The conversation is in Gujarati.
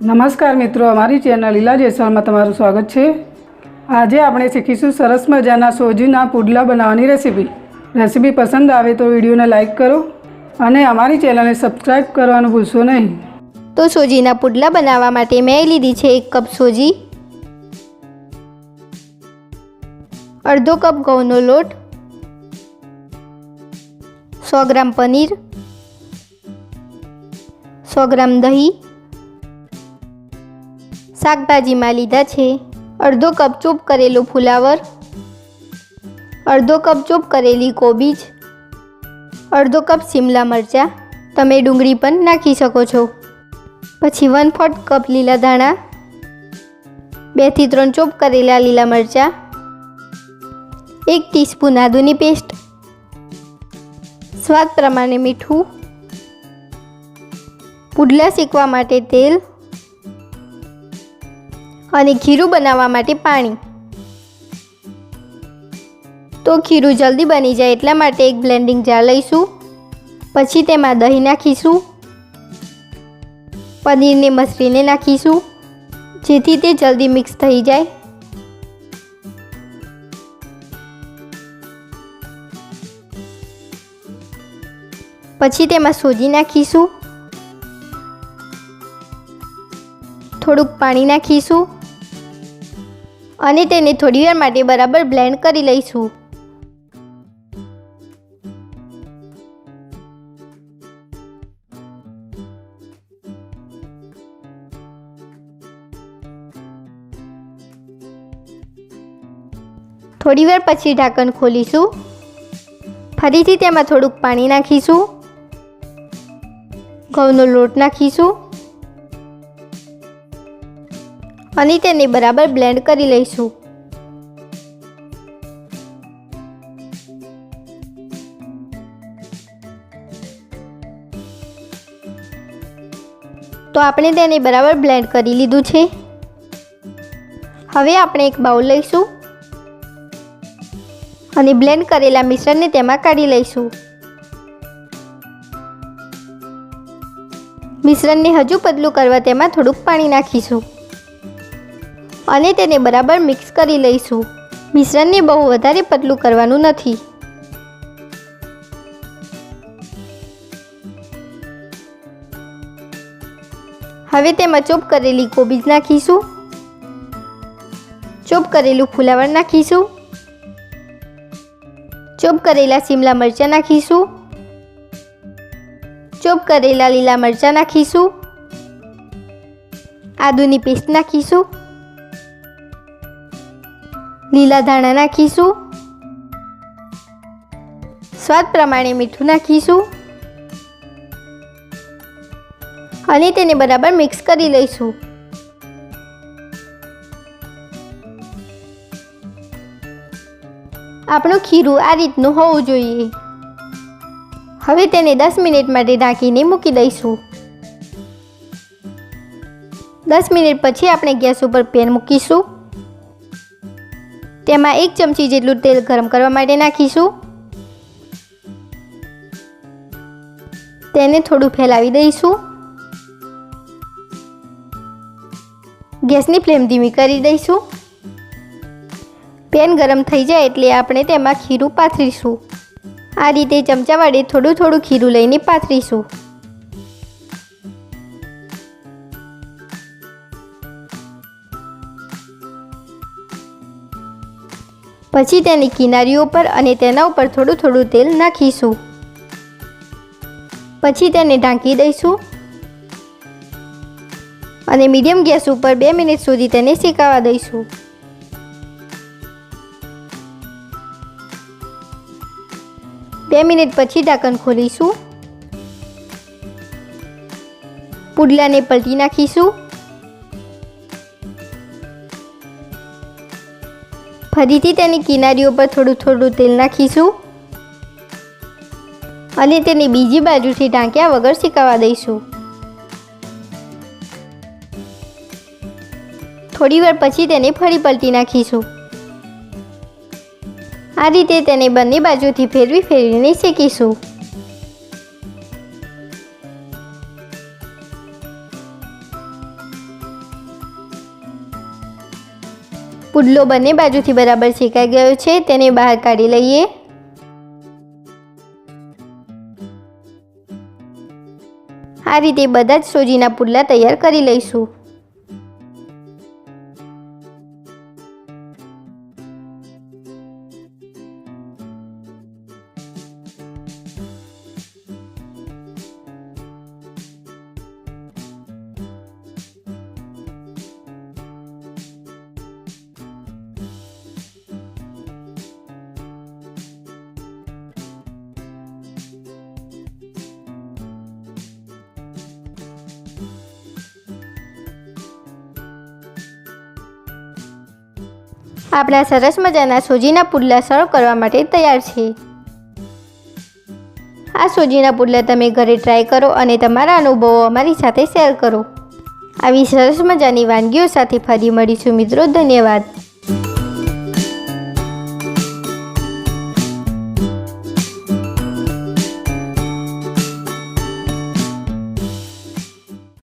નમસ્કાર મિત્રો, અમારી ચેનલ લીલા જેસવાલમાં તમારું સ્વાગત છે। આજે આપણે શીખીશું સરસ મજાના સોજીના પુડલા બનાવવાની રેસીપી પસંદ આવે તો વિડીયોને લાઇક કરો અને અમારી ચેનલને સબસ્ક્રાઈબ કરવાનું ભૂલશો નહીં। તો સોજીના પુડલા બનાવવા માટે મેં લીધી છે 1 કપ સોજી, અડધો કપ ઘઉંનો લોટ, 100 ગ્રામ પનીર, 100 ગ્રામ દહીં, શાકભાજીમાં લીધા છે અડધો કપ ચોપ કરેલું ફુલાવર, અડધો કપ ચોપ કરેલી કોબીજ, અડધો કપ શિમલા મરચાં, તમે ડુંગળી પણ નાખી શકો છો। પછી 1/4 કપ લીલા ધાણા, 2 થી 3 ચોપ કરેલા લીલા મરચાં, 1 ટીસ્પૂન આદુની પેસ્ટ, સ્વાદ પ્રમાણે મીઠું, પુડલા શેકવા માટે તેલ અને ખીરું બનાવવા માટે પાણી। તો ખીરું જલ્દી બની જાય એટલા માટે એક બ્લેન્ડિંગ જાર લઈશું। પછી તેમાં દહીં નાખીશું, પનીરને મસળીને નાખીશું જેથી તે જલ્દી મિક્સ થઈ જાય। પછી તેમાં સોજી નાખીશું, થોડુંક પાણી નાખીશું અને તેને થોડીવાર માટે બરાબર બ્લેન્ડ કરી લઈશું। થોડીવાર પછી ઢાંકણ ખોલીશું, ફરીથી તેમાં થોડુંક પાણી નાખીશું, ઘઉંનો લોટ નાખીશું અને તેને બરાબર બ્લેન્ડ કરી લઈશું। તો આપણે તેને બરાબર બ્લેન્ડ કરી લીધું છે। હવે આપણે એક બાઉલ લઈશું અને બ્લેન્ડ કરેલા મિશ્રણને તેમાં કાઢી લઈશું। મિશ્રણને હજુ પતલું કરવા તેમાં થોડુંક પાણી નાખીશું અને તેને બરાબર મિક્સ કરી લઈશું। મિશ્રણને બહુ વધારે પતલું કરવાનું નથી। હવે તેમાં ચોપ કરેલી કોબીજ નાખીશું, ચોપ કરેલું ફુલાવર નાખીશું, ચોપ કરેલા શિમલા મરચાં નાખીશું, ચોપ કરેલા લીલા મરચાં નાખીશું, આદુની પેસ્ટ નાખીશું, લીલા ધાણા નાખીશું, સ્વાદ પ્રમાણે મીઠું નાખીશું અને તેને બરાબર મિક્સ કરી લઈશું। આપણું ખીરું આ રીતનું હોવું જોઈએ। હવે તેને 10 મિનિટ માટે ઢાંકીને મૂકી દઈશું। 10 મિનિટ પછી આપણે ગેસ ઉપર પેન મૂકીશું, તેમાં 1 ચમચી જેટલું તેલ ગરમ કરવા માટે નાખીશું, તેને થોડું ફેલાવી દઈશું, ગેસની ફ્લેમ ધીમી કરી દઈશું। પેન ગરમ થઈ જાય એટલે આપણે તેમાં ખીરું પાથરીશું। આ રીતે ચમચા વડે થોડું થોડું ખીરું લઈને પાથરીશું। પછી તેની કિનારીઓ પર અને તેના ઉપર થોડું થોડું તેલ નાખીશું। પછી તેને ઢાંકી દઈશું અને મીડિયમ ગેસ ઉપર 2 મિનિટ સુધી તેને શેકાવા દઈશું। બે મિનિટ પછી ઢાંકણ ખોલીશું, પુડલાને પલટી નાખીશું, ફરીથી તેની કિનારીઓ પર થોડું થોડું તેલ નાખીશું અને તેને બીજી બાજુથી ઢાંક્યા વગર શેકાવા દઈશું। થોડીવાર પછી તેને ફરી પલટી નાખીશું। આ રીતે તેને બંને બાજુથી ફેરવીને શેકીશું। પુડલો બંને બાજુથી બરાબર શેકાઈ ગયો છે, તેને બહાર કાઢી લઈએ. આ રીતે બધા જ સોજીના પુડલા તૈયાર કરી લઈશું. આપણા સરસ મજાના સોજીના પુડલા સર્વ કરવા માટે તૈયાર છે. આ સોજીના પુડલા તમે ઘરે ટ્રાય કરો અને તમારા અનુભવો અમારી સાથે શેર કરો. આવી સરસ મજાની વાનગીઓ સાથે ફરી મળીશું મિત્રો. ધન્યવાદ.